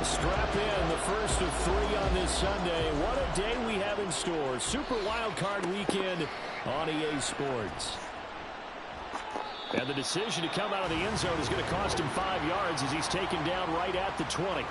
Strap in, the first of 3 on this Sunday. What a day we have in store. Super Wild Card Weekend on EA Sports. And the decision to come out of the end zone is going to cost him 5 yards as he's taken down right at the 20.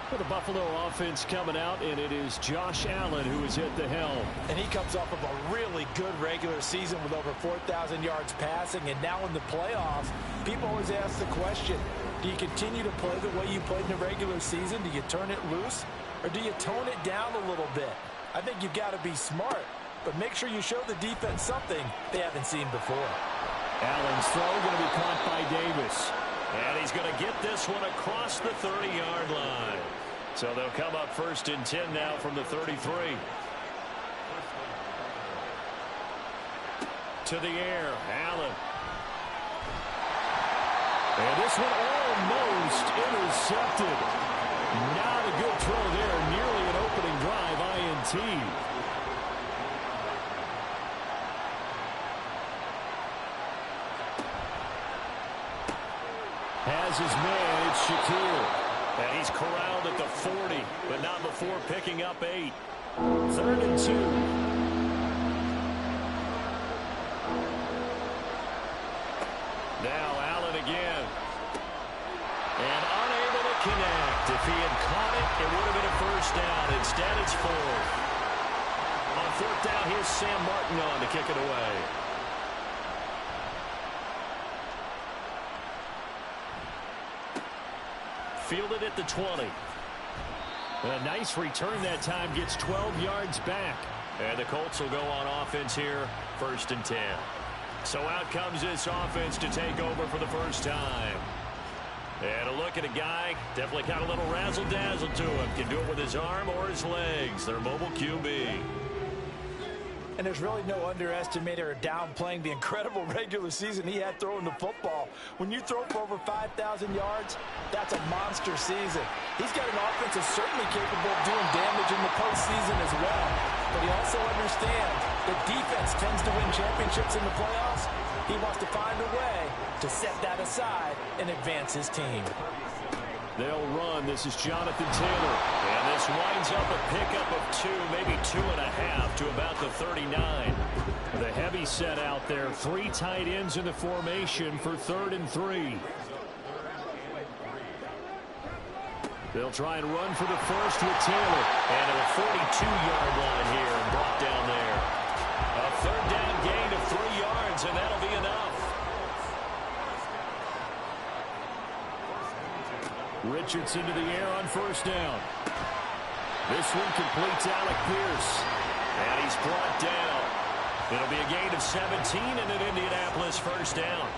For the Buffalo offense coming out, and it is Josh Allen who is at the helm. And he comes off of a really good regular season with over 4,000 yards passing, and now in the playoffs, people always ask the question, do you continue to play the way you played in the regular season? Do you turn it loose, or do you tone it down a little bit? I think you've got to be smart, but make sure you show the defense something they haven't seen before. Allen's throw going to be caught by Davis. And he's going to get this one across the 30-yard line. So they'll come up 1st and 10 now from the 33. To the air, Allen. And this one almost intercepted. Not a good throw there. Nearly an opening drive, INT. Has his man, it's Shakir. And he's corralled at the 40, but not before picking up 8. 3rd and 2. Now Allen again. And unable to connect. If he had caught it, it would have been a first down. Instead, it's 4th. On 4th down, here's Sam Martin on to kick it away. Fielded at the 20. A nice return that time, gets 12 yards back. And the Colts will go on offense here, 1st and 10. So out comes this offense to take over for the first time. And a look at a guy, definitely got a little razzle-dazzle to him. Can do it with his arm or his legs. Their mobile QB. And there's really no underestimating or downplaying the incredible regular season he had throwing the football. When you throw for over 5,000 yards, that's a monster season. He's got an offense that's certainly capable of doing damage in the postseason as well. But he also understands that defense tends to win championships in the playoffs. He wants to find a way to set that aside and advance his team. They'll run. This is Jonathan Taylor. And this winds up a pickup of 2, maybe 2.5 to about the 39. The heavy set out there. 3 tight ends in the formation for 3rd and 3. They'll try and run for the first with Taylor. And at a 42-yard line here and brought down there. A 3rd down gain of 3 yards, and that'll be enough. Richardson to the air on 1st down. This one completes Alec Pierce. And he's brought down. It'll be a gain of 17 and an Indianapolis 1st down.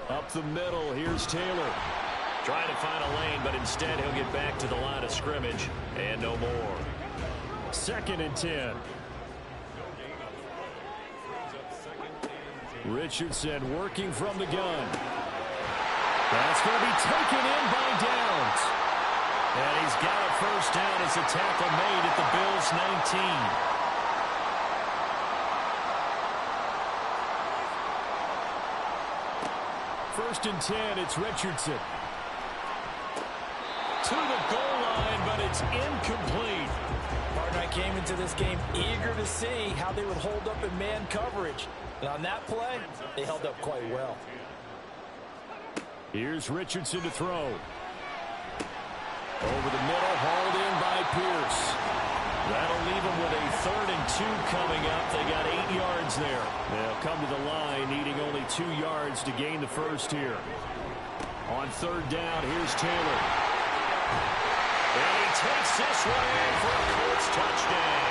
Up the middle, here's Taylor. Trying to find a lane, but instead he'll get back to the line of scrimmage. And no more. 2nd and 10. Richardson working from the gun. That's going to be taken in by Downs. And he's got a 1st down as a tackle made at the Bills' 19. 1st and 10, it's Richardson. To the goal line, but it's incomplete. Partner, I came into this game eager to see how they would hold up in man coverage. And on that play, they held up quite well. Here's Richardson to throw. Over the middle, hauled in by Pierce. That'll leave them with a 3rd and 2 coming up. They got 8 yards there. They'll come to the line, needing only 2 yards to gain the first here. On 3rd down, here's Taylor. And he takes this one in for a Colts touchdown.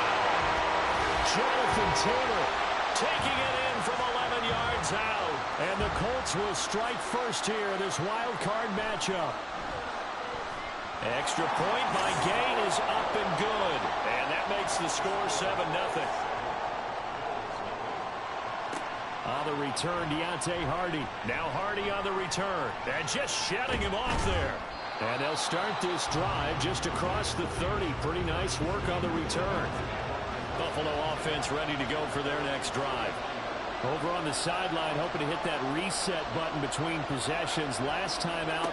Jonathan Taylor taking it in from 11 yards out. And the Colts will strike first here in this wild card matchup. Extra point by Gain is up and good. And that makes the score 7-0. On the return, Deontay Hardy. Now Hardy on the return. And just shutting him off there. And they'll start this drive just across the 30. Pretty nice work on the return. Buffalo offense ready to go for their next drive. Over on the sideline, hoping to hit that reset button between possessions. Last time out,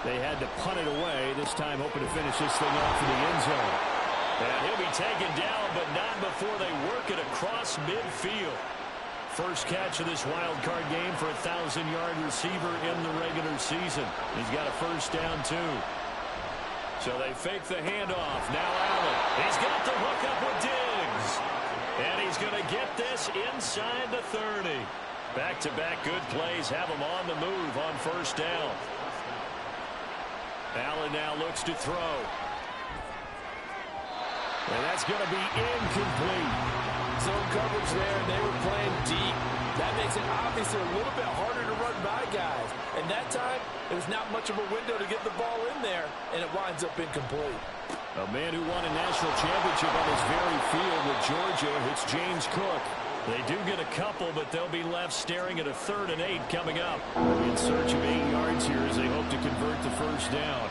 they had to punt it away. This time, hoping to finish this thing off in the end zone. And he'll be taken down, but not before they work it across midfield. First catch of this wild card game for a 1,000-yard receiver in the regular season. He's got a first down, too. So they fake the handoff. Now Allen. He's got the hook up with Diggs. And he's going to get this inside the 30. Back-to-back good plays have him on the move on first down. Allen now looks to throw. And that's going to be incomplete. Zone coverage there, and they were playing deep. That makes it obviously a little bit harder to run by guys. And that time, it was not much of a window to get the ball in there, and it winds up incomplete. A man who won a national championship on this very field with Georgia, it's James Cook. They do get a couple, but they'll be left staring at a 3rd and 8 coming up. In search of 8 yards here as they hope to convert the first down.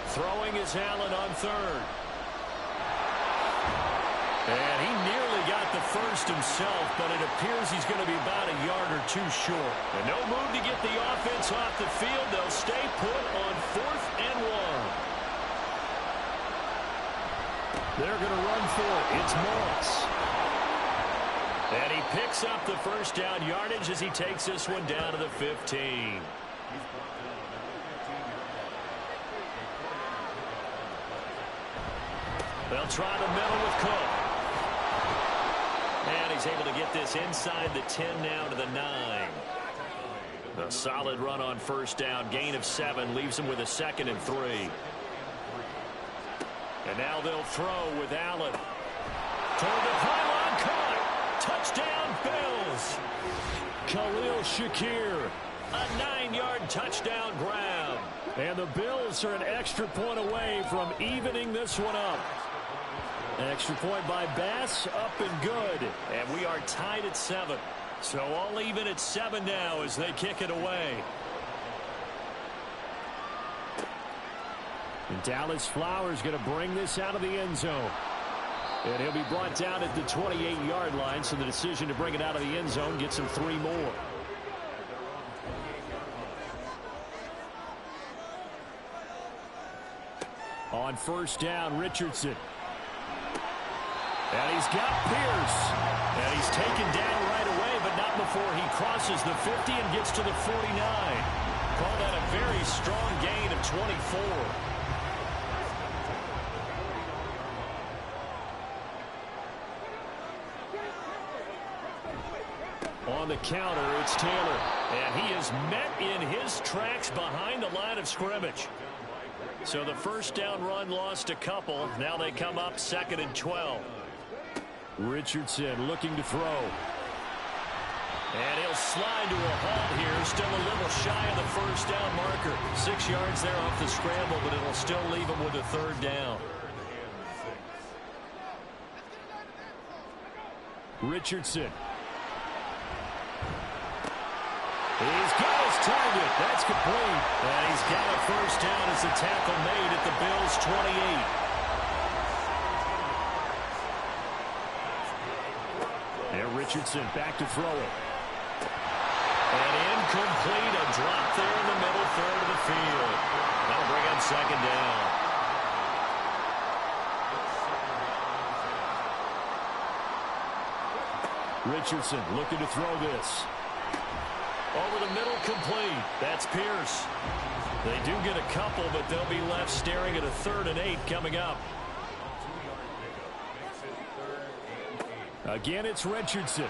Throwing is Allen on 3rd. And he nearly got the first himself, but it appears he's going to be about a yard or 2 short. And no move to get the offense off the field. They'll stay put on 4th and 1. They're going to run for it. It's Morris. And he picks up the first down yardage as he takes this one down to the 15. They'll try the middle with Cook. And he's able to get this inside the 10 now to the 9. A solid run on first down. Gain of 7 leaves him with a 2nd and 3. And now they'll throw with Allen. Toward the pylon, caught. Touchdown, Bills. Khalil Shakir. A 9-yard touchdown grab. And the Bills are an extra point away from evening this one up. An extra point by Bass, up and good. And we are tied at 7. So all even at 7 now as they kick it away. And Dallas Flowers going to bring this out of the end zone. And he'll be brought down at the 28-yard line, so the decision to bring it out of the end zone gets him 3 more. On first down, Richardson. And he's got Pierce. And he's taken down right away, but not before he crosses the 50 and gets to the 49. Call that a very strong gain of 24. On the counter, it's Taylor. And he is met in his tracks behind the line of scrimmage. So the first down run lost a couple. Now they come up 2nd and 12. Richardson looking to throw. And he'll slide to a halt here. Still a little shy of the first down marker. 6 yards there off the scramble, but it'll still leave him with a 3rd down. Richardson. He's got his target. That's complete. And he's got a first down as the tackle made at the Bills' 28. And Richardson back to throw it. And incomplete. A drop there in the middle 3rd of the field. That'll bring up 2nd down. Richardson looking to throw this. Over the middle, complete. That's Pierce. They do get a couple, but they'll be left staring at a 3rd and 8 coming up. Again, it's Richardson.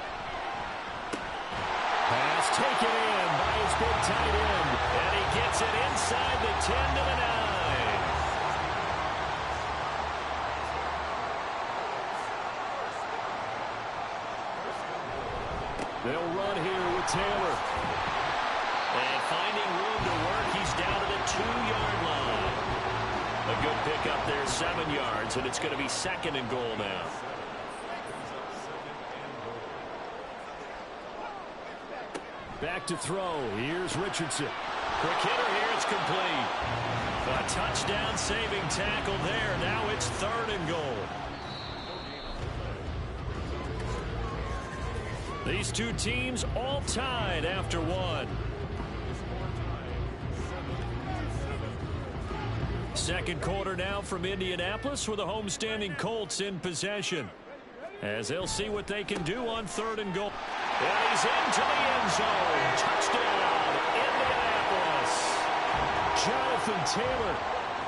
Pass taken in by his big tight end. And he gets it inside the 10 to the 9. They'll run here with Taylor. And finding room to work, he's down to the 2-yard line. A good pickup there, 7 yards, and it's going to be 2nd and goal now. Back to throw. Here's Richardson. Quick hitter here. It's complete. A touchdown saving tackle there. Now it's 3rd and goal. These two teams all tied after one. Second quarter now from Indianapolis with the homestanding Colts in possession, as they'll see what they can do on 3rd and goal. And he's into the end zone. Touchdown, Indianapolis. Jonathan Taylor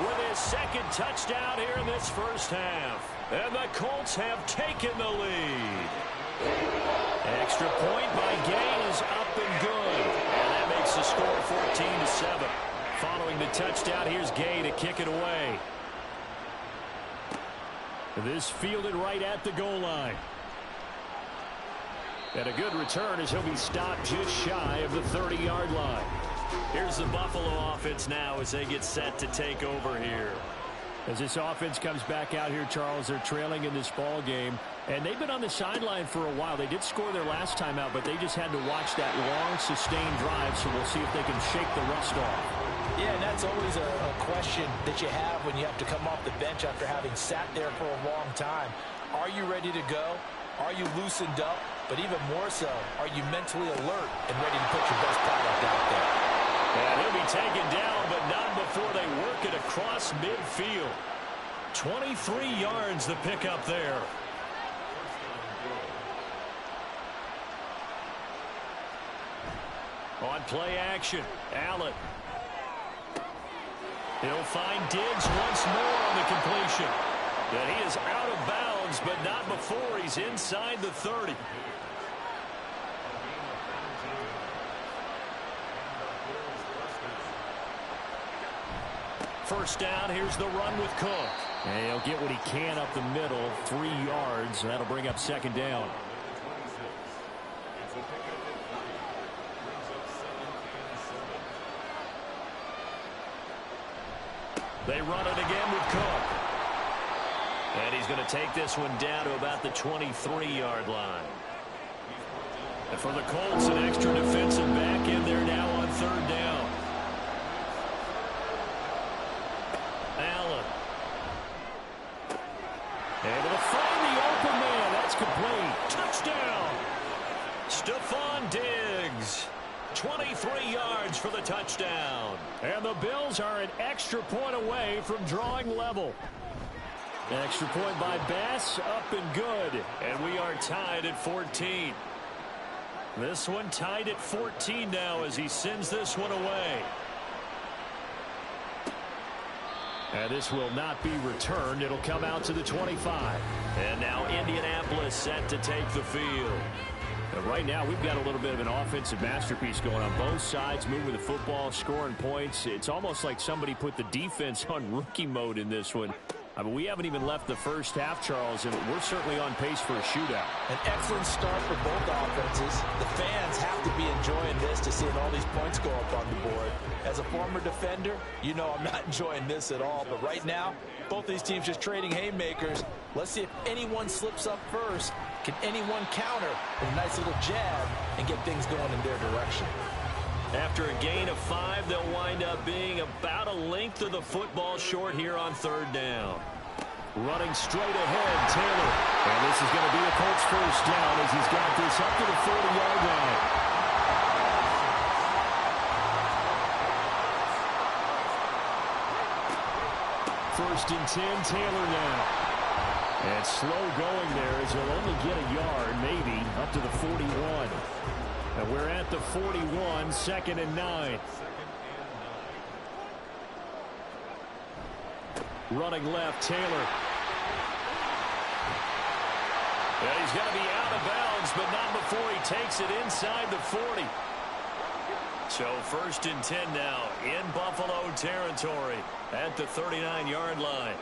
with his second touchdown here in this first half. And the Colts have taken the lead. Extra point by Gay is up and good. And that makes the score 14-7. Following the touchdown, here's Gay to kick it away. This fielded right at the goal line. And a good return as he'll be stopped just shy of the 30-yard line. Here's the Buffalo offense now as they get set to take over here. As this offense comes back out here, Charles, they're trailing in this ball game. And they've been on the sideline for a while. They did score their last time out, but they just had to watch that long, sustained drive. So we'll see if they can shake the rust off. Yeah, and that's always a question that you have when you have to come off the bench after having sat there for a long time. Are you ready to go? Are you loosened up? But even more so, are you mentally alert and ready to put your best product out there? And he'll be taken down, but not before they work it across midfield. 23 yards the pickup there. On play action, Allen. He'll find Diggs once more on the completion. And he is out of bounds, but not before he's inside the 30. First down, here's the run with Cook. And he'll get what he can up the middle, 3 yards. That'll bring up second down. They run it again with Cook. And he's going to take this one down to about the 23-yard line. And for the Colts, an extra defensive back in there now on 3rd down. Allen. Able to find the open man. That's complete. Touchdown. Stephon Diggs. 23 yards for the touchdown. And the Bills are an extra point away from drawing level. Extra point by Bass, up and good. And we are tied at 14. This one tied at 14 now as he sends this one away. And this will not be returned. It'll come out to the 25. And now Indianapolis set to take the field. And right now, we've got a little bit of an offensive masterpiece going on both sides, moving the football, scoring points. It's almost like somebody put the defense on rookie mode in this one. I mean, we haven't even left the first half, Charles, and we're certainly on pace for a shootout. An excellent start for both offenses. The fans have to be enjoying this to seeing all these points go up on the board. As a former defender, you know I'm not enjoying this at all. But right now, both these teams just trading haymakers. Let's see if anyone slips up first. Can anyone counter with a nice little jab and get things going in their direction? After a gain of 5, they'll wind up being about a length of the football short here on 3rd down. Running straight ahead, Taylor. And this is going to be a Colts first down as he's got this up to the 40-yard line. First and 10, Taylor now. And slow going there as he'll only get a yard, maybe, up to the 41. And we're at the 41, 2nd and 9. Running left, Taylor. Yeah, he's going to be out of bounds, but not before he takes it inside the 40. So 1st and 10 now in Buffalo territory at the 39-yard line.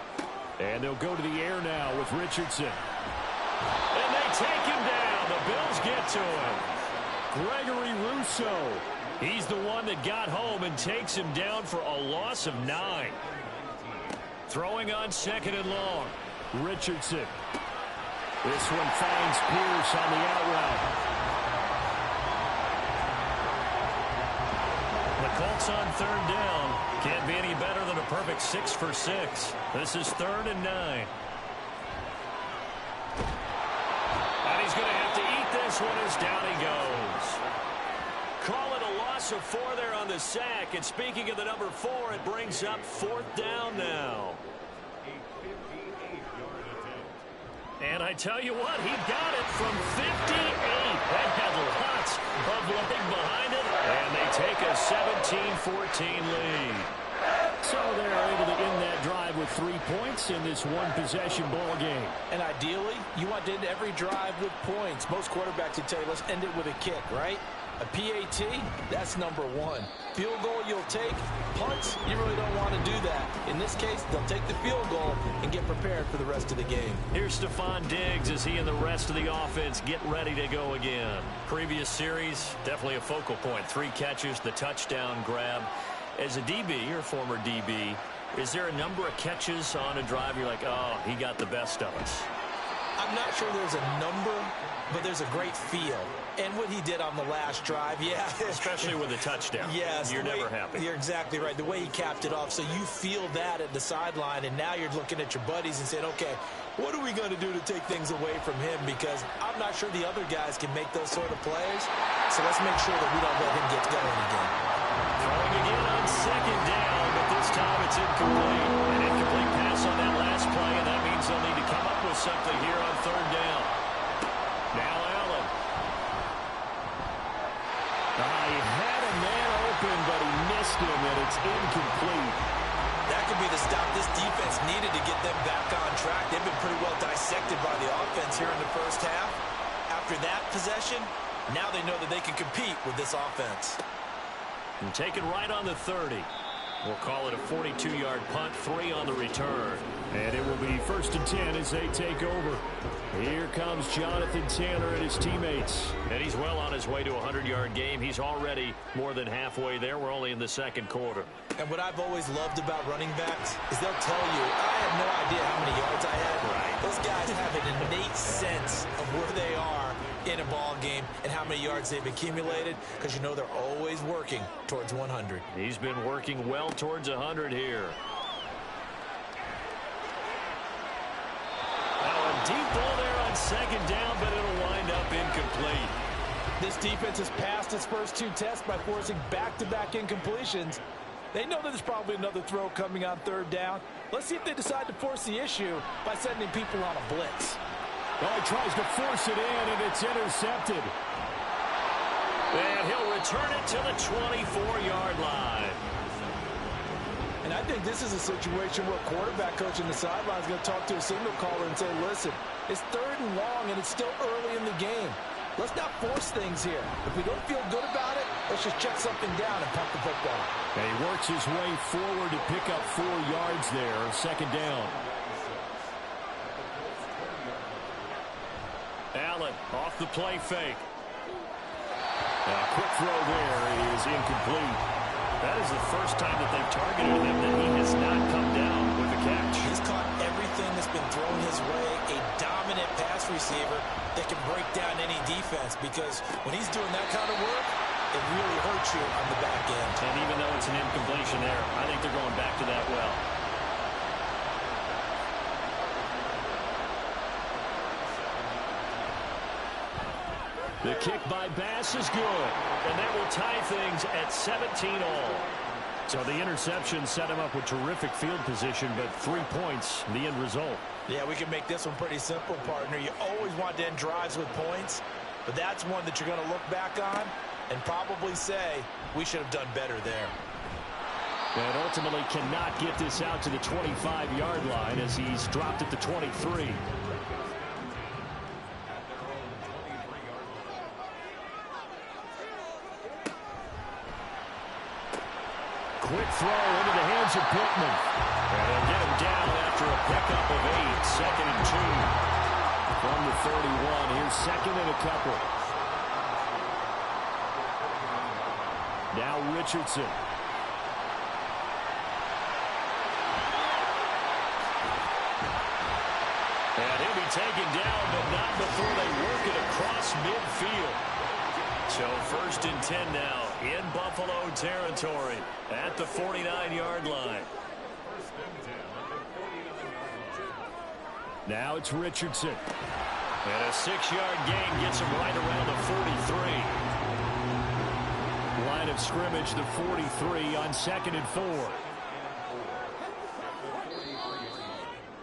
And they'll go to the air now with Richardson. And they take him down. The Bills get to him. Gregory Rousseau. He's the one that got home and takes him down for a loss of 9. Throwing on 2nd and long. Richardson. This one finds Pierce on the out route. The Colts on 3rd down. Can't be any better than a perfect 6 for 6. This is 3rd and 9. And he's going to have to eat this this one is down he goes. Call it a loss of 4 there on the sack. And speaking of the number 4, it brings up 4th down now. And I tell you what, he got it from 58. That had lots of leg behind it. And they take a 17-14 lead. So they're able to end that drive with 3 points in this one-possession ball game. And ideally, you want to end every drive with points. Most quarterbacks would tell you, let's end it with a kick, right? A PAT, that's number 1. Field goal you'll take. Punts, you really don't want to do that. In this case, they'll take the field goal and get prepared for the rest of the game. Here's Stephon Diggs as he and the rest of the offense get ready to go again. Previous series, definitely a focal point. 3 catches, the touchdown grab. As a DB, or former DB, is there a number of catches on a drive you're like, oh, he got the best of us? I'm not sure there's a number, but there's a great feel. And what he did on the last drive, yeah. Especially with a touchdown. Yes. You're never happy. You're exactly right. The way he capped it off. So you feel that at the sideline, and now you're looking at your buddies and saying, okay, what are we going to do to take things away from him? Because I'm not sure the other guys can make those sort of plays. So let's make sure that we don't let him get going again. Throwing again on 2nd down, but this time it's incomplete. An incomplete pass on that last play, and that means they'll need to come up with something here on 3rd down. Now Allen. He had a man open, but he missed him, and it's incomplete. That could be the stop this defense needed to get them back on track. They've been pretty well dissected by the offense here in the first half. After that possession, now they know that they can compete with this offense. And taken right on the 30. We'll call it a 42-yard punt, 3 on the return. And it will be 1st and 10 as they take over. Here comes Jonathan Taylor and his teammates. And he's well on his way to a 100-yard game. He's already more than halfway there. We're only in the 2nd quarter. And what I've always loved about running backs is they'll tell you, I have no idea how many yards I had. Right. Those guys have an innate sense of where they are in a ball game and how many yards they've accumulated, because you know they're always working towards 100. He's been working well towards 100 here. Now a deep ball there on 2nd down, but it'll wind up incomplete. This defense has passed its first 2 tests by forcing back-to-back incompletions. They know that there's probably another throw coming on 3rd down. Let's see if they decide to force the issue by sending people on a blitz. Well, he tries to force it in, and it's intercepted. And he'll return it to the 24-yard line. And I think this is a situation where a quarterback coach in the sideline is going to talk to a signal caller and say, listen, it's 3rd and long, and it's still early in the game. Let's not force things here. If we don't feel good about it, let's just check something down and pump the football. And he works his way forward to pick up 4 yards there, 2nd down. Allen off the play fake. A quick throw there is incomplete. That is the first time that they've targeted him that he has not come down with a catch. He's caught everything that's been thrown his way. A dominant pass receiver that can break down any defense, because when he's doing that kind of work, it really hurts you on the back end. And even though it's an incompletion there, I think they're going back to that well. The kick by Bass is good, and that will tie things at 17-all. So the interception set him up with terrific field position, but 3 points, the end result. Yeah, we can make this one pretty simple, partner. You always want to end drives with points, but that's one that you're going to look back on and probably say, we should have done better there. And ultimately cannot get this out to the 25-yard line as he's dropped at the 23. Quick throw into the hands of Pittman. And they'll get him down after a pickup of 8. 2nd and 2 from the 31. Here's 2nd and a couple. Now Richardson. And he'll be taken down, but not before they work it across midfield. So 1st and 10 now in Buffalo territory at the 49-yard line. Now it's Richardson. And a 6-yard gain gets him right around the 43. Line of scrimmage, the 43 on 2nd and 4.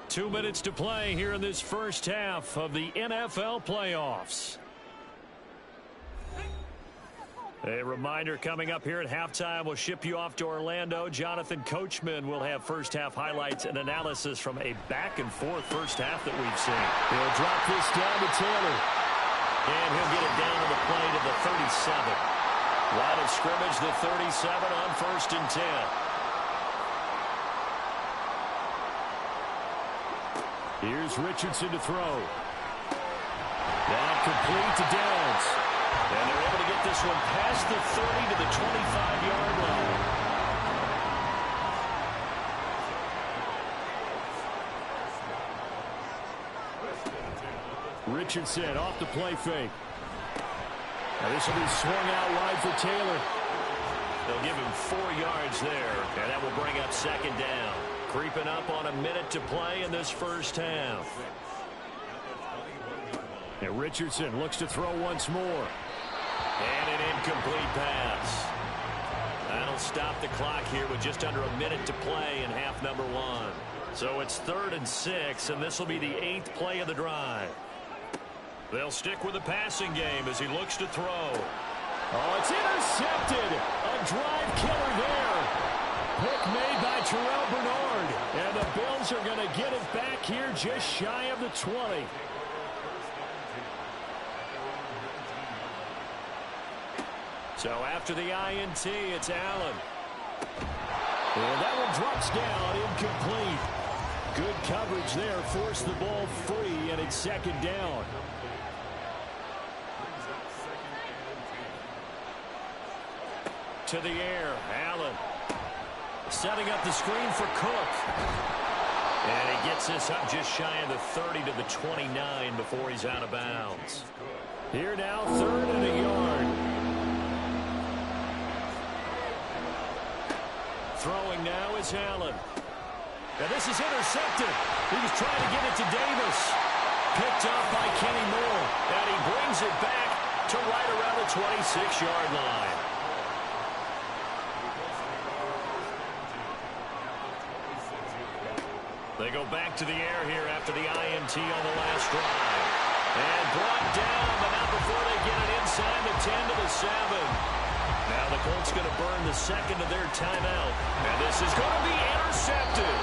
2 minutes to play here in this first half of the NFL playoffs. A reminder coming up here at halftime. We'll ship you off to Orlando. Jonathan Coachman will have first half highlights and analysis from a back-and-forth first half that we've seen. He'll drop this down to Taylor. And he'll get it down to the play to the 37. Line of scrimmage, the 37 on 1st and 10. Here's Richardson to throw. Now complete to Downs. And they're able to get this one past the 30 to the 25-yard line. Richardson off the play fake. Now this will be swung out wide for Taylor. They'll give him 4 yards there, and that will bring up 2nd down. Creeping up on a minute to play in this first half. And Richardson looks to throw once more. And an incomplete pass. That'll stop the clock here with just under a minute to play in half number 1. So it's 3rd and 6, and this will be the 8th play of the drive. They'll stick with the passing game as he looks to throw. Oh, it's intercepted. A drive killer there. Pick made by Terrell Bernard. And the Bills are going to get it back here just shy of the 20. So after the INT, it's Allen. And that one drops down, incomplete. Good coverage there, forced the ball free, and it's 2nd down. To the air, Allen. Setting up the screen for Cook. And he gets this up just shy of the 30 to the 29 before he's out of bounds. Here now, 3rd and a yard. Throwing now is Allen. Now this is intercepted. He was trying to get it to Davis. Picked off by Kenny Moore. And he brings it back to right around the 26-yard line. They go back to the air here after the INT on the last drive. And brought down, but not before they get it inside the 10 to the 7. Now the Colts going to burn the 2nd of their timeout. And this is going to be intercepted.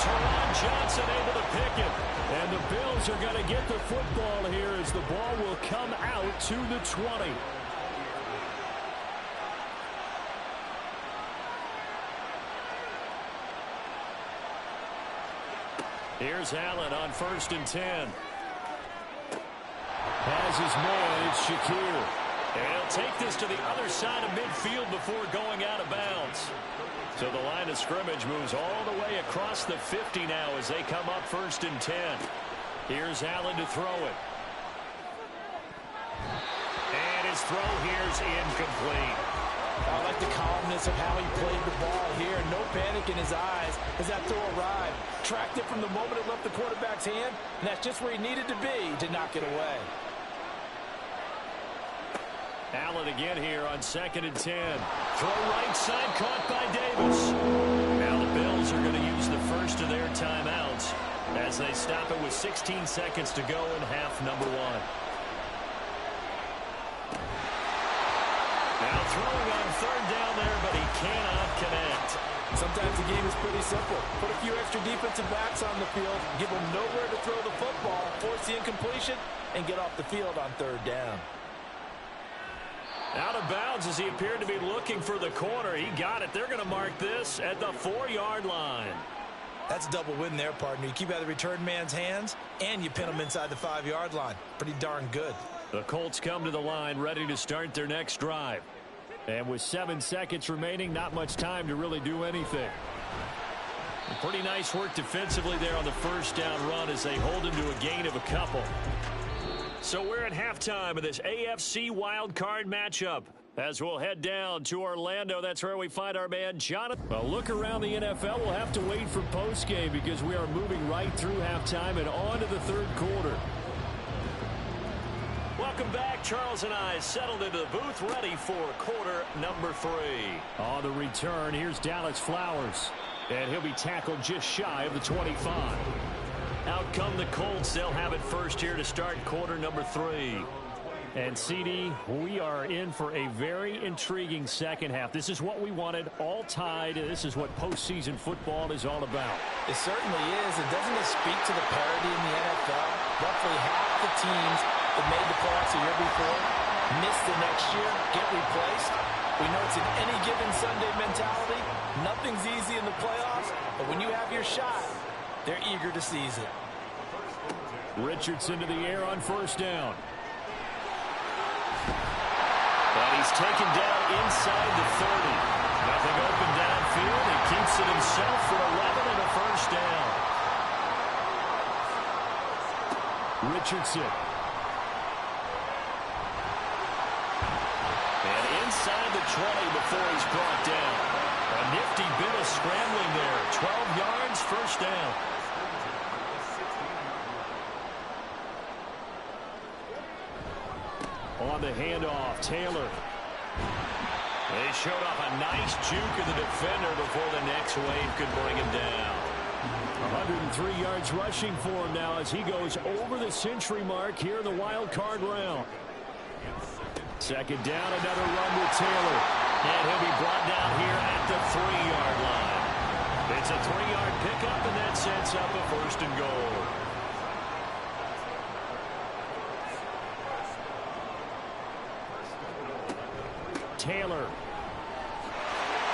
Teron Johnson able to pick it. And the Bills are going to get the football here as the ball will come out to the 20. Here's Allen on 1st and 10. Has his man, it's Shakir. And he'll take this to the other side of midfield before going out of bounds. So the line of scrimmage moves all the way across the 50 now as they come up 1st and 10. Here's Allen to throw it. And his throw here's incomplete. I like the calmness of how he played the ball here. No panic in his eyes as that throw arrived. Tracked it from the moment it left the quarterback's hand, and that's just where he needed to be to knock it away. Allen again here on 2nd and 10. Throw right side, caught by Davis. Now the Bills are going to use the first of their timeouts as they stop it with 16 seconds to go in half number 1. Now throwing on 3rd down there, but he cannot connect. Sometimes the game is pretty simple. Put a few extra defensive backs on the field, give them nowhere to throw the football, force the incompletion, and get off the field on 3rd down. Out of bounds as he appeared to be looking for the corner. He got it. They're going to mark this at the 4-yard line. That's a double win there, partner. You keep out of the return man's hands, and you pin him inside the 5-yard line. Pretty darn good. The Colts come to the line ready to start their next drive. And with 7 seconds remaining, not much time to really do anything. Pretty nice work defensively there on the first down run as they hold him to a gain of a couple. So we're at halftime of this AFC wildcard matchup. As we'll head down to Orlando, that's where we find our man Jonathan. A look around the NFL. We'll have to wait for postgame because we are moving right through halftime and on to the third quarter. welcome back. Charles and I settled into the booth, ready for quarter number 3. On the return, here's Dallas Flowers. And he'll be tackled just shy of the 25. Out come the Colts. They'll have it first here to start quarter number 3. And, CD, we are in for a very intriguing second half. This is what we wanted, all tied. This is what postseason football is all about. It certainly is. And doesn't it speak to the parity in the NFL? Roughly half the teams that made the playoffs the year before miss the next year, get replaced. We know it's an any given Sunday mentality. Nothing's easy in the playoffs, but when you have your shot, they're eager to seize it. Richardson to the air on first down. And he's taken down inside the 30. Nothing open downfield. He keeps it himself for 11 and a first down. Richardson. And inside the 20 before he's brought down. A nifty bit of scrambling there. 12 yards, first down. On the handoff, Taylor. They showed off a nice juke of the defender before the next wave could bring him down. 103 yards rushing for him now as he goes over the century mark here in the wild card round. Second down, another run with Taylor. And he'll be brought down here at the 3-yard line. It's a 3-yard pickup, and that sets up a first and goal. Taylor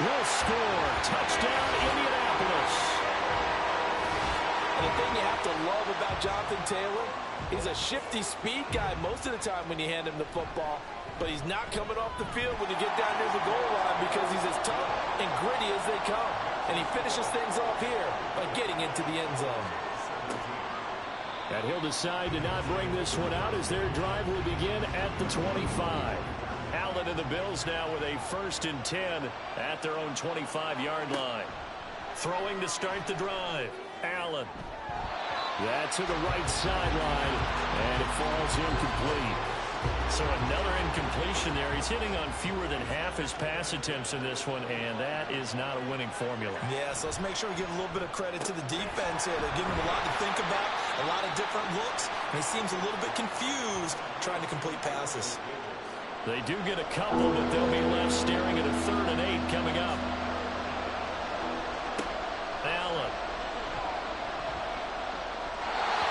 will score. Touchdown, Indianapolis. And the thing you have to love about Jonathan Taylor, he's a shifty speed guy most of the time when you hand him the football, but he's not coming off the field when you get down near the goal line because he's as tough and gritty as they come. And he finishes things off here by getting into the end zone. And he'll decide to not bring this one out as their drive will begin at the 25. Allen and the Bills now with a 1st and 10 at their own 25-yard line. Throwing to start the drive. Allen. That's to the right sideline, and it falls incomplete. So another incompletion there. He's hitting on fewer than half his pass attempts in this one, and that is not a winning formula. Yeah, so let's make sure we give a little bit of credit to the defense here. They're giving him a lot to think about, a lot of different looks, and he seems a little bit confused trying to complete passes. They do get a couple, but they'll be left staring at a 3rd and 8 coming up. Allen.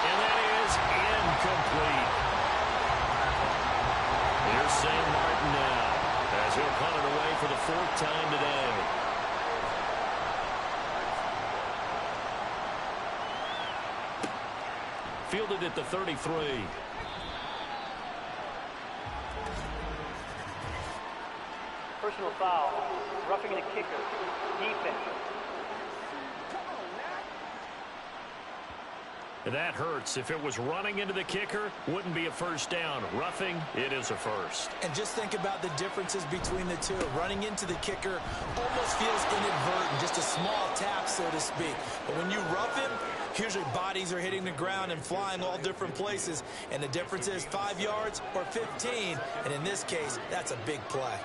And that is incomplete. Here's Sam Martin now as he'll punt it away for the 4th time today. Fielded at the 33. Personal foul, roughing the kicker, defense. That hurts. If it was running into the kicker, wouldn't be a first down. Roughing, it is a first. And just think about the differences between the two. Running into the kicker almost feels inadvertent, just a small tap, so to speak. But when you rough him, usually bodies are hitting the ground and flying all different places. And the difference is 5 yards or 15. And in this case, that's a big play.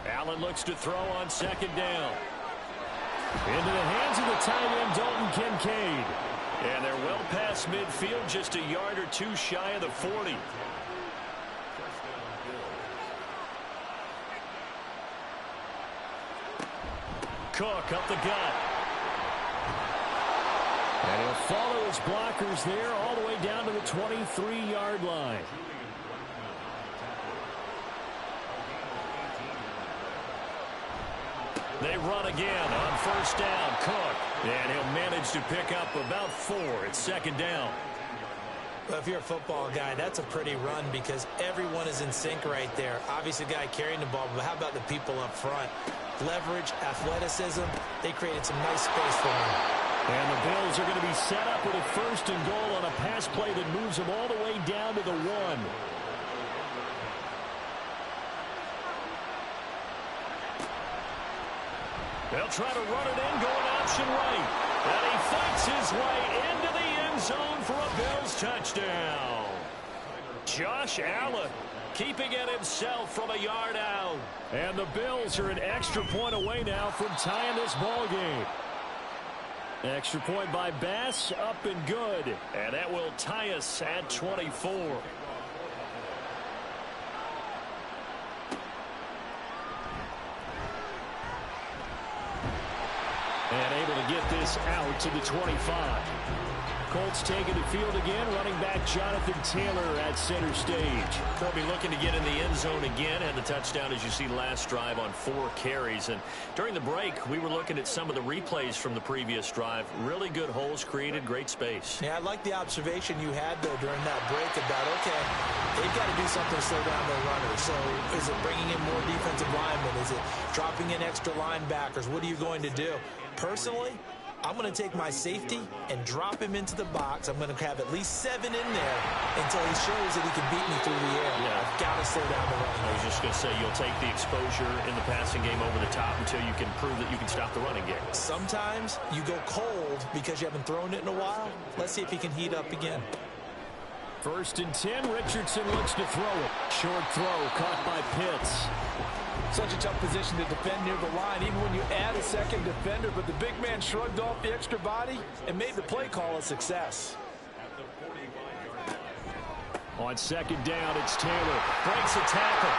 Allen looks to throw on 2nd down. Into the hands of the tight end, Dalton Kincaid. And they're well past midfield, just a yard or 2 shy of the 40. Cook up the gut. And he'll follow his blockers there all the way down to the 23-yard line. They run again on 1st down. Cook. And he'll manage to pick up about 4 at 2nd down. Well, if you're a football guy, that's a pretty run because everyone is in sync right there. Obviously, the guy carrying the ball, but how about the people up front? Leverage, athleticism, they created some nice space for him. And the Bills are going to be set up with a 1st and goal on a pass play that moves them all the way down to the 1. They'll try to run it in, going option right. And he fights his way into the end zone for a Bills touchdown. Josh Allen keeping it himself from a yard out. And the Bills are an extra point away now from tying this ball game. Extra point by Bass, up and good. And that will tie us at 24. And able to get this out to the 25. Colts taking the field again. Running back Jonathan Taylor at center stage. They'll be looking to get in the end zone again. Had the touchdown, as you see, last drive on 4 carries. And during the break, we were looking at some of the replays from the previous drive. Really good holes created, great space. Yeah, I like the observation you had, though, during that break about, okay, they've got to do something to slow down their runners. So is it bringing in more defensive linemen? Is it dropping in extra linebackers? What are you going to do? Personally, I'm going to take my safety and drop him into the box. I'm going to have at least 7 in there until he shows that he can beat me through the air. Yeah. I've got to slow down the running game. I was just going to say, you'll take the exposure in the passing game over the top until you can prove that you can stop the running game. Sometimes you go cold because you haven't thrown it in a while. Let's see if he can heat up again. 1st and 10. Richardson looks to throw it. Short throw caught by Pitts. Such a tough position to defend near the line, even when you add a second defender, but the big man shrugged off the extra body and made the play call a success. On 2nd down, it's Taylor. Breaks a tackle.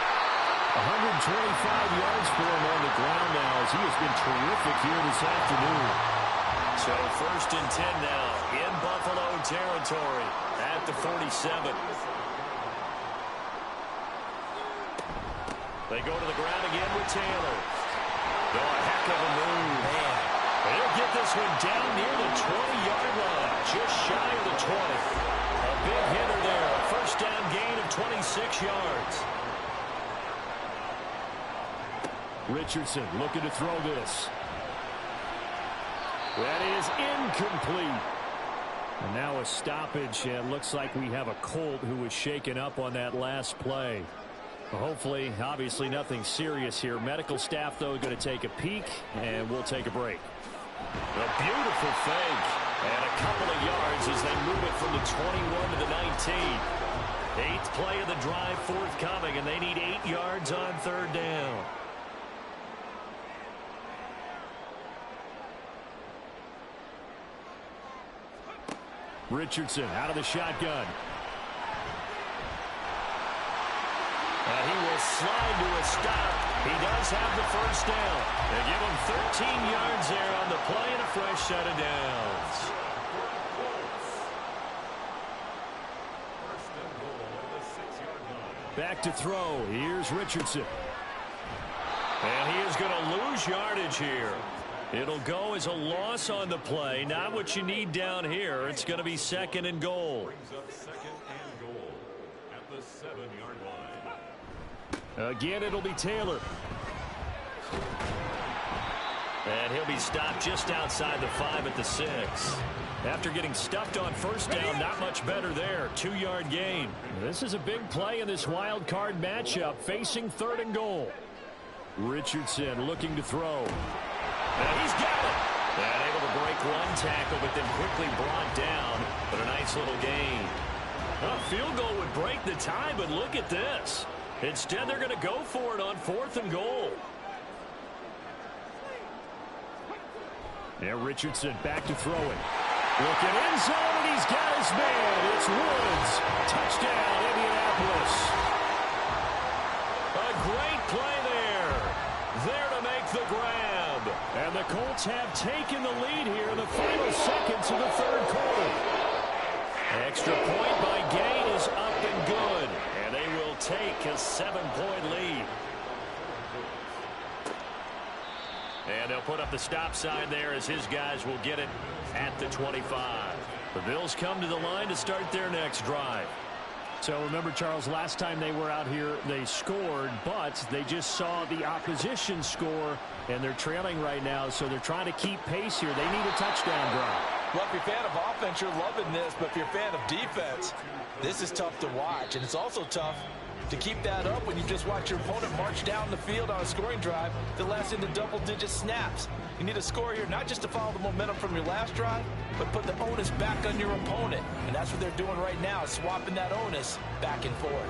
125 yards for him on the ground now, as he has been terrific here this afternoon. So 1st and 10 now in Buffalo territory at the 47. They go to the ground again with Taylor. Oh, a heck of a move. Man. They'll get this one down near the 20-yard line, just shy of the 20. A big hitter there. A 1st down gain of 26 yards. Richardson looking to throw this. That is incomplete. And now a stoppage. It looks like we have a Colt who was shaken up on that last play. Hopefully, obviously nothing serious here. Medical staff, though, going to take a peek, and we'll take a break. A beautiful fake. And a couple of yards as they move it from the 21 to the 19. 8th play of the drive forthcoming, and they need 8 yards on 3rd down. Richardson out of the shotgun. And he will slide to a stop. He does have the 1st down. They give him 13 yards there on the play and a fresh set of downs. Back to throw. Here's Richardson. And he is going to lose yardage here. It'll go as a loss on the play. Not what you need down here. It's going to be 2nd and goal. Again, it'll be Taylor. And he'll be stopped just outside the 5 at the 6. After getting stuffed on 1st down, not much better there. 2-yard gain. This is a big play in this wild card matchup, facing 3rd and goal. Richardson looking to throw. And he's got it. And able to break one tackle, but then quickly brought down. But a nice little gain. A field goal would break the tie, but look at this. Instead, they're going to go for it on 4th and goal. Now Richardson back to throw it. Looking end zone, and he's got his man. It's Woods. Touchdown, Indianapolis. A great play there. There to make the grab. And the Colts have taken the lead here in the final seconds of the 3rd quarter. Extra point by Gain is up and good. And they will take a 7-point lead. And they'll put up the stop sign there as his guys will get it at the 25. The Bills come to the line to start their next drive. So remember, Charles, last time they were out here, they scored, but they just saw the opposition score, and they're trailing right now, so they're trying to keep pace here. They need a touchdown drive. Well, if you're a fan of offense, you're loving this. But if you're a fan of defense, this is tough to watch. And it's also tough to keep that up when you just watch your opponent march down the field on a scoring drive that lasts into double-digit snaps. You need a score here, not just to follow the momentum from your last drive, but put the onus back on your opponent. And that's what they're doing right now, swapping that onus back and forth.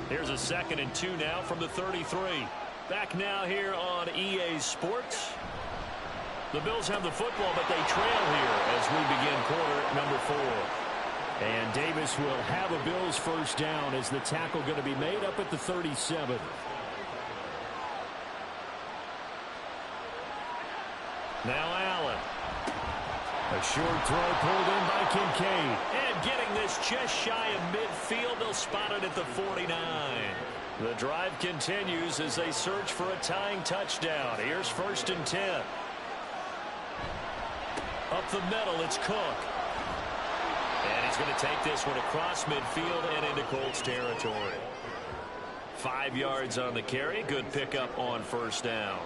Here's a 2nd and 2 now from the 33. Back now here on EA Sports. The Bills have the football, but they trail here as we begin quarter number 4. And Davis will have a Bills first down as the tackle going to be made up at the 37. Now Allen. A short throw pulled in by Kincaid. And getting this just shy of midfield, they'll spot it at the 49. The drive continues as they search for a tying touchdown. Here's 1st and 10. Up the middle, it's Cook. And he's going to take this one across midfield and into Colts territory. 5 yards on the carry. Good pickup on first down.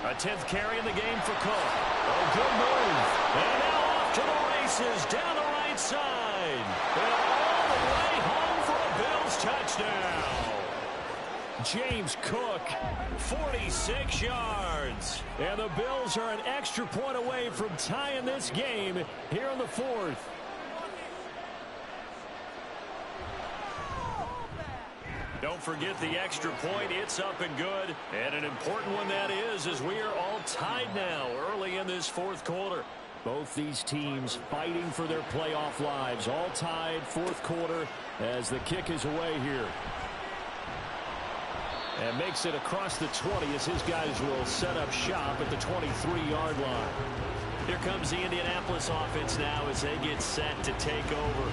A 10th carry in the game for Cook. Oh, good move. And now off to the races down the right side. And all the way home for a Bills touchdown. James Cook, 46 yards. And the Bills are an extra point away from tying this game here in the 4th. Don't forget the extra point. It's up and good. And an important one that is, as we are all tied now early in this 4th quarter. Both these teams fighting for their playoff lives. All tied 4th quarter as the kick is away here. And makes it across the 20 as his guys will set up shop at the 23-yard line. Here comes the Indianapolis offense now as they get set to take over.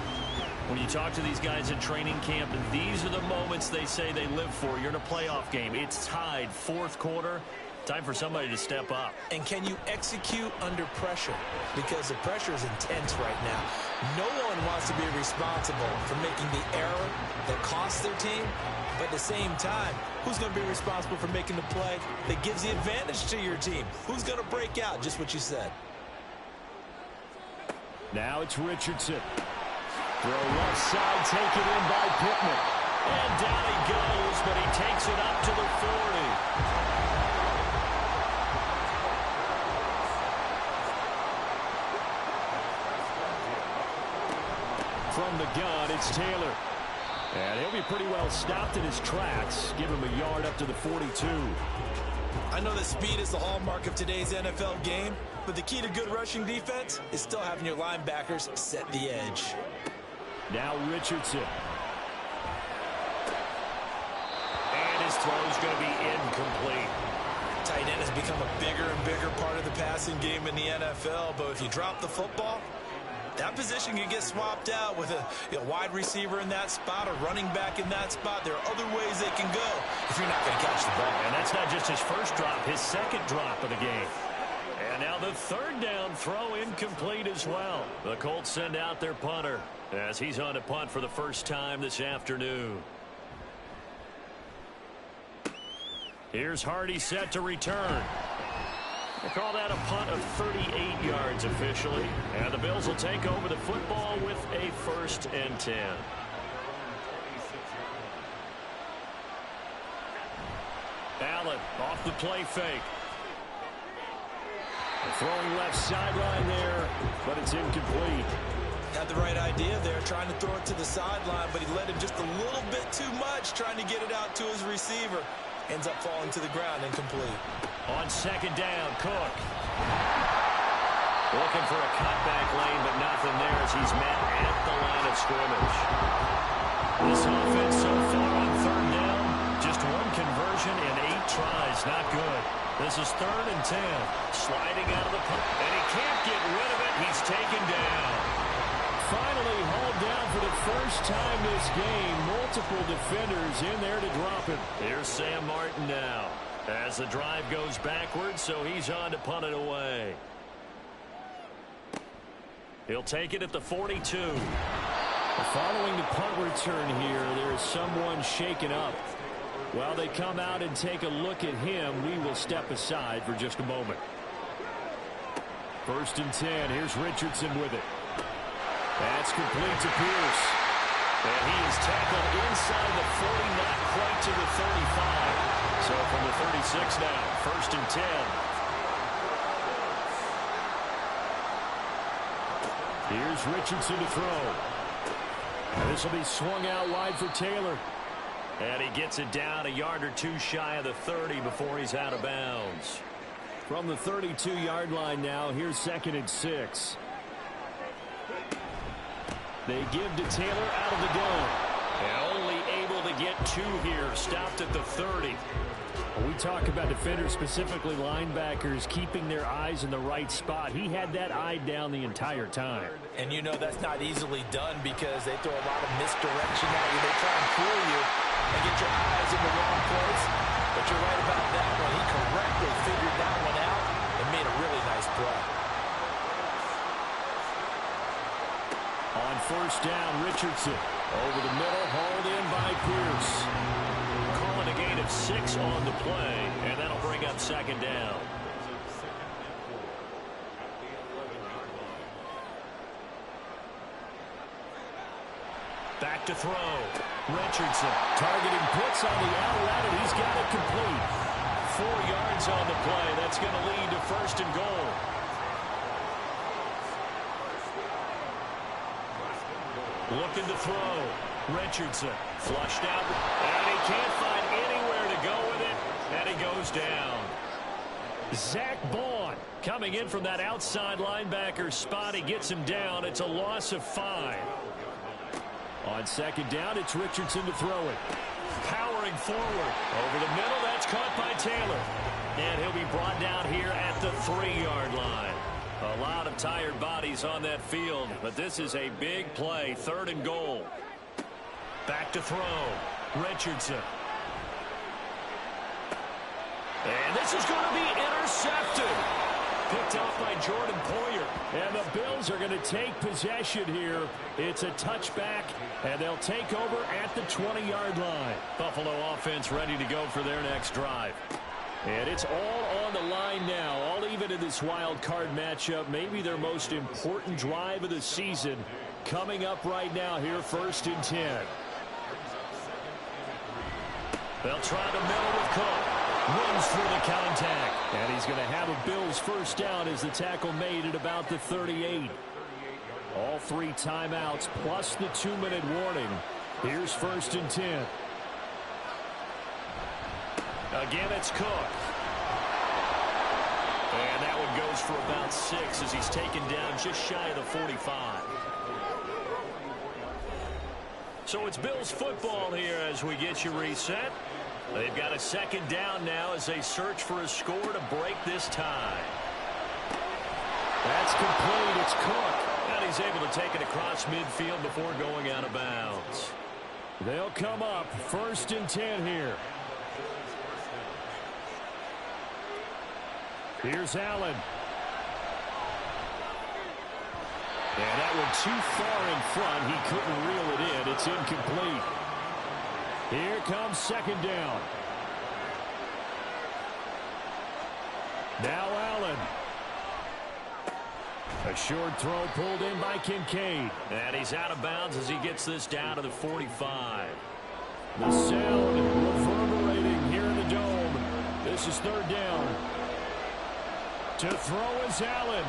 When you talk to these guys in training camp, these are the moments they say they live for. You're in a playoff game. It's tied 4th quarter. Time for somebody to step up. And can you execute under pressure? Because the pressure is intense right now. No one wants to be responsible for making the error that costs their team. But at the same time, who's going to be responsible for making the play that gives the advantage to your team? Who's going to break out? Just what you said. Now it's Richardson. Throw left side, taken in by Pittman. And down he goes, but he takes it up to the 40. From the gun, it's Taylor. And he'll be pretty well stopped in his tracks. Give him a yard up to the 42. I know that speed is the hallmark of today's NFL game, but the key to good rushing defense is still having your linebackers set the edge. Now Richardson. And his throw is going to be incomplete. Tight end has become a bigger and bigger part of the passing game in the NFL, but if you drop the football, that position can get swapped out with a wide receiver in that spot, a running back in that spot. There are other ways they can go if you're not going to catch the ball. And that's not just his first drop, his second drop of the game. And now the 3rd down throw incomplete as well. The Colts send out their punter as he's on to punt for the first time this afternoon. Here's Hardy set to return. They call that a punt of 38 yards officially. And the Bills will take over the football with a 1st and 10. Allen off the play fake. Throwing left sideline there, but it's incomplete. Had the right idea there, trying to throw it to the sideline, but he let him just a little bit too much, trying to get it out to his receiver. Ends up falling to the ground, incomplete. On 2nd down, Cook. Looking for a cutback lane, but nothing there as he's met at the line of scrimmage. This offense so far on 3rd down, just 1 conversion in 8 tries. Not good. This is 3rd and 10. Sliding out of the punt, and he can't get rid of it. He's taken down. Finally hauled down for the first time this game. Multiple defenders in there to drop him. Here's Sam Martin now as the drive goes backwards, so he's on to punt it away. He'll take it at the 42. Following the punt return here, there is someone shaken up. While they come out and take a look at him, we will step aside for just a moment. First and 10. Here's Richardson with it. That's complete to Pierce. And he is tackled inside the 40, not quite to the 35. So from the 36 now, first and 10. Here's Richardson to throw. This will be swung out wide for Taylor. And he gets it down a yard or two shy of the 30 before he's out of bounds. From the 32-yard line now, here's second and 6. They give to Taylor out of the gun. And only able to get 2 here. Stopped at the 30. When we talk about defenders, specifically linebackers, keeping their eyes in the right spot. He had that eye down the entire time. And you know that's not easily done because they throw a lot of misdirection at you. They try and fool you and get your eyes in the wrong place. But you're right about that one. He correctly figured that one out and made a really nice play. On first down, Richardson. Over the middle, hauled in by Pierce. Calling a gain of 6 on the play, and that'll bring up second down. Back to throw. Richardson targeting Pitts on the out route, and he's got it complete. 4 yards on the play. That's going to lead to first and goal. Looking to throw. Richardson flushed out, and he can't find anywhere to go with it, and he goes down. Zach Bond coming in from that outside linebacker spot. He gets him down. It's a loss of 5. On second down, it's Richardson to throw it. Powering forward. Over the middle, that's caught by Taylor. And he'll be brought down here at the 3-yard line. A lot of tired bodies on that field, but this is a big play. Third and goal. Back to throw. Richardson. And this is going to be intercepted. Picked off by Jordan Poyer. And the Bills are going to take possession here. It's a touchback, and they'll take over at the 20-yard line. Buffalo offense ready to go for their next drive. And it's all on the line now, all even in this wild card matchup. Maybe their most important drive of the season coming up right now here, first and 10. They'll try the middle with Cook. Runs through the contact. And he's going to have a Bills first down as the tackle made at about the 38. All 3 timeouts plus the 2-minute warning. Here's first and 10. Again, it's Cook. And that one goes for about 6 as he's taken down just shy of the 45. So it's Bills football here as we get you reset. They've got a second down now as they search for a score to break this tie. That's complete. It's Cook. And he's able to take it across midfield before going out of bounds. They'll come up first and 10 here. Here's Allen. And that one too far in front. He couldn't reel it in. It's incomplete. Here comes second down. Now Allen. A short throw pulled in by Kincaid. And he's out of bounds as he gets this down to the 45. The sound reverberating here in the dome. This is third down. To throw is Allen.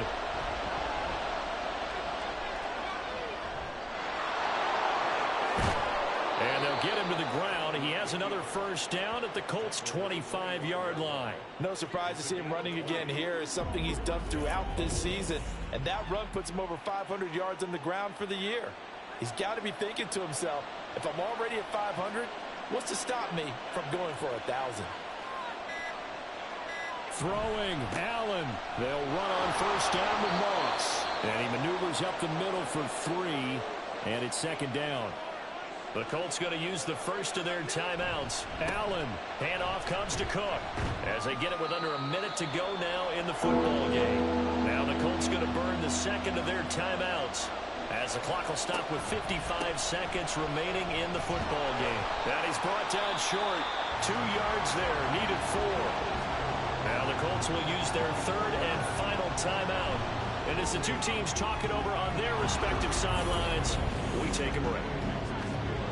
And they'll get him to the ground. He has another first down at the Colts' 25-yard line. No surprise to see him running again here. It's something he's done throughout this season. And that run puts him over 500 yards on the ground for the year. He's got to be thinking to himself, if I'm already at 500, what's to stop me from going for 1,000? Throwing, Allen. They'll run on first down with Moss. And he maneuvers up the middle for 3. And it's second down. The Colts going to use the first of their timeouts. Allen. Handoff comes to Cook. As they get it with under a minute to go now in the football game. Now the Colts going to burn the second of their timeouts. As the clock will stop with 55 seconds remaining in the football game. And he's brought down short. 2 yards there. Needed 4. Now the Colts will use their third and final timeout. And as the two teams talk it over on their respective sidelines, we take a break.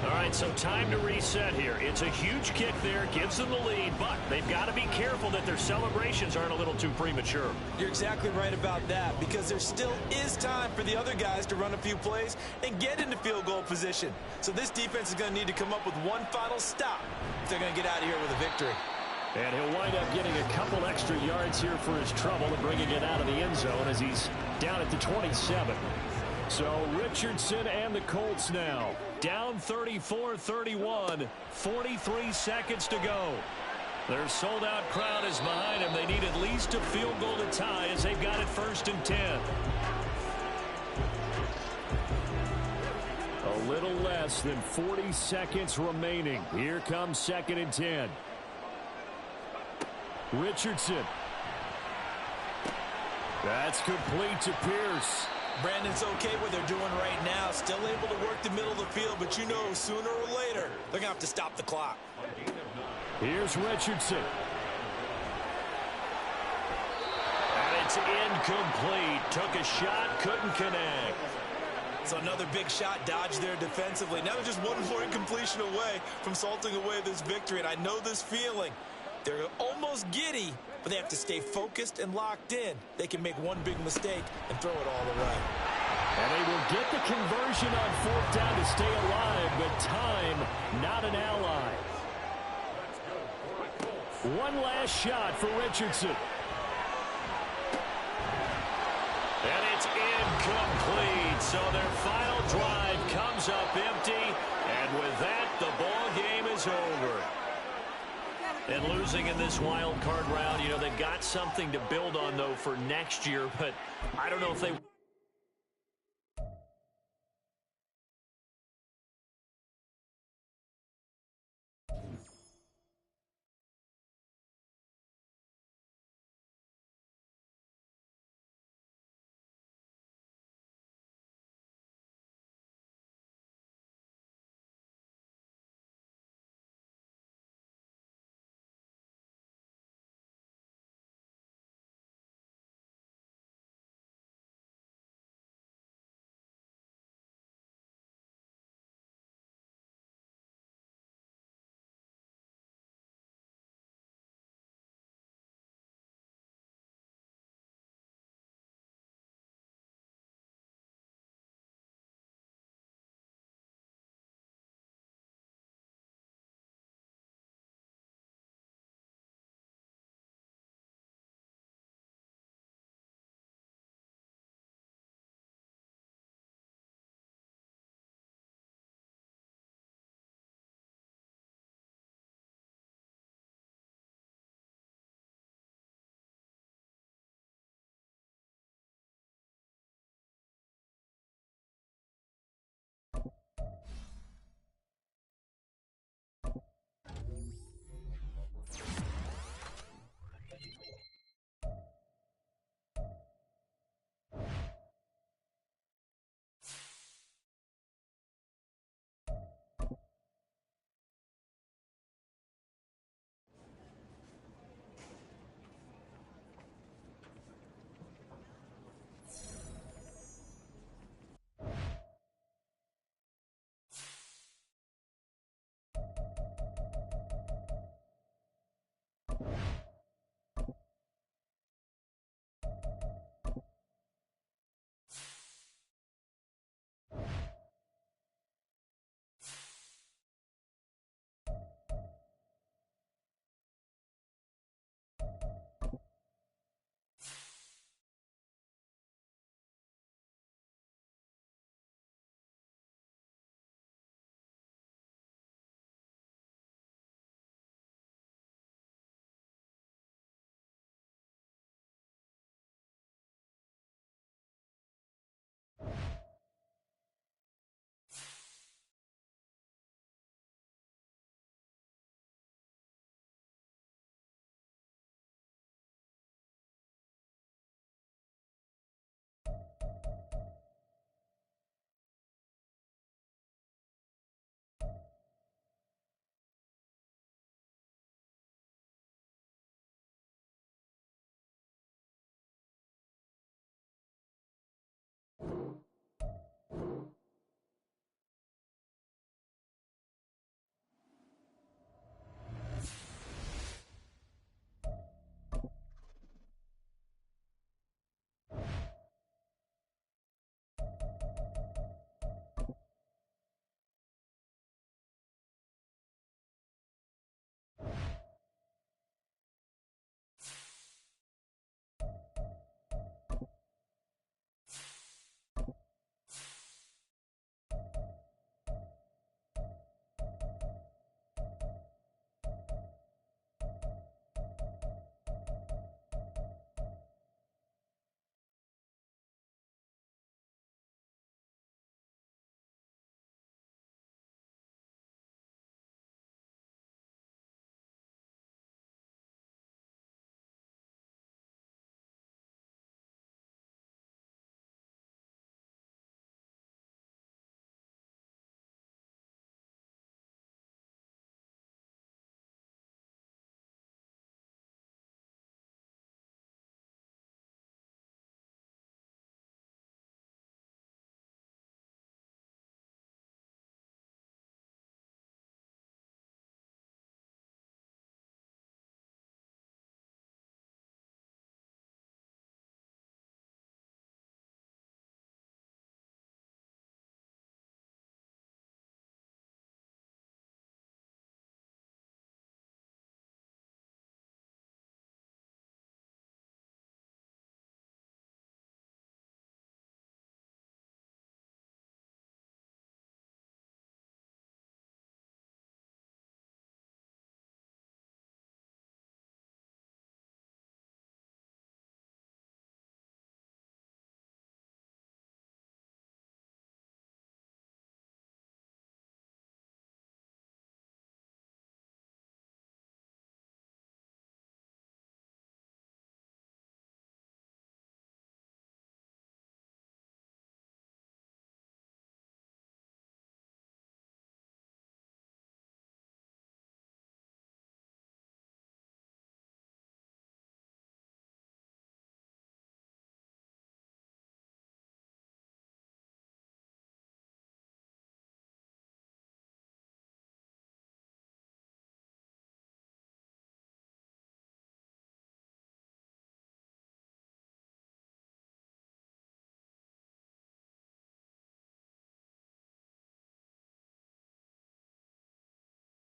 All right, so time to reset here. It's a huge kick there, gives them the lead, but they've got to be careful that their celebrations aren't a little too premature. You're exactly right about that, because there still is time for the other guys to run a few plays and get into field goal position. So this defense is going to need to come up with one final stop if they're going to get out of here with a victory. And he'll wind up getting a couple extra yards here for his trouble and bringing it out of the end zone as he's down at the 27. So Richardson and the Colts now down 34-31, 43 seconds to go. Their sold-out crowd is behind them. They need at least a field goal to tie as they've got it 1st and 10. A little less than 40 seconds remaining. Here comes 2nd and 10. Richardson. That's complete to Pierce. Brandon's okay what they're doing right now. Still able to work the middle of the field, but you know sooner or later they're going to have to stop the clock. Here's Richardson. And it's incomplete. Took a shot, couldn't connect. So another big shot dodged there defensively. Now they're just one more incompletion away from salting away this victory. And I know this feeling. They're almost giddy, but they have to stay focused and locked in. They can make one big mistake and throw it all away. And they will get the conversion on 4th down to stay alive, but time not an ally. One last shot for Richardson. And it's incomplete. So their final drive comes up empty. And with that, the ball game is over. And losing in this wild card round, you know, they've got something to build on, though, for next year. But I don't know if they